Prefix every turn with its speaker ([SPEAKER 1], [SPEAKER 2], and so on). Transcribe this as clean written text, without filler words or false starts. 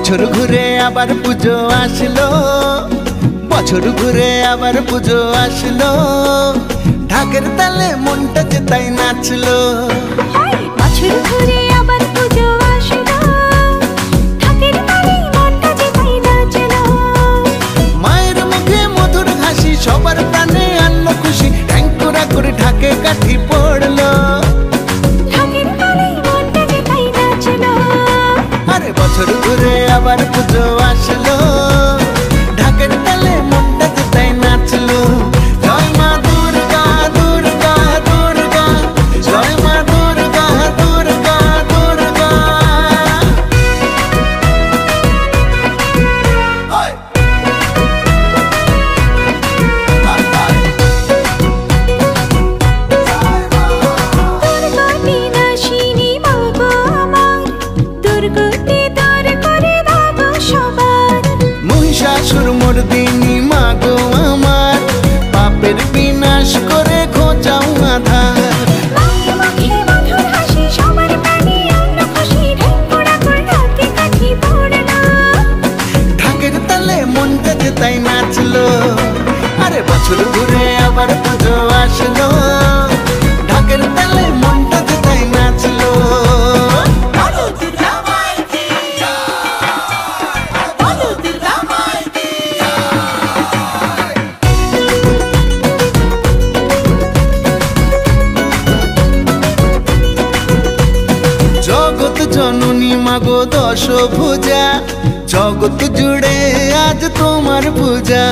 [SPEAKER 1] বছর ঘুরে আবার পুজো আসলো, বছর ঘুরে আবার পুজো আসলো, ঢাকের তালে মনটা যে তাই নাচলো।
[SPEAKER 2] বছর ঘুরে আবার পুজো আসলো, ঢাকের তালে মনটা যে তাই নাচলো।
[SPEAKER 1] মায়ের মুখে মধুর হাসি, সবার প্রাণে আনলো খুশি, ঠ্যাংকুরা করে ঢাকে কাঠি পড়লো।
[SPEAKER 2] ঢাকের তালে মনটা যে তাই নাচলো।
[SPEAKER 1] আরে বছর ঘুরে আবার পুজো আসলো, ঢাকের তালে মনটা যে তাই নাচলো। জয় মা দুর্গা দুর্গা দুর্গা, জয় মা দুর্গা দুর্গা দুর্গা।
[SPEAKER 2] দুর্গতি নাশিনী মা গো আমার, দুর্গতি দূর করে দাও গো সবার।
[SPEAKER 1] মহিষাসুর মর্দিনী মা গো আমার, পাপের বিনাশ করে খোঁজাও আধার।
[SPEAKER 2] মায়ের মুখে মধুর হাসি, সবার প্রাণে আনলো খুশি, ঢেকুরা করে ঢাকে কাঠি পড়লো।
[SPEAKER 1] ঢাকের তালে মনটা যে তাই নাচলো। আরে বছর ঘুরে আবার পুজো আসলো, ঢাকের তালে মনটা যে তাই নাচলো। জগৎ জননী মাগো দশ ভুজা, জগৎ জুড়ে আজ তোমার পূজা।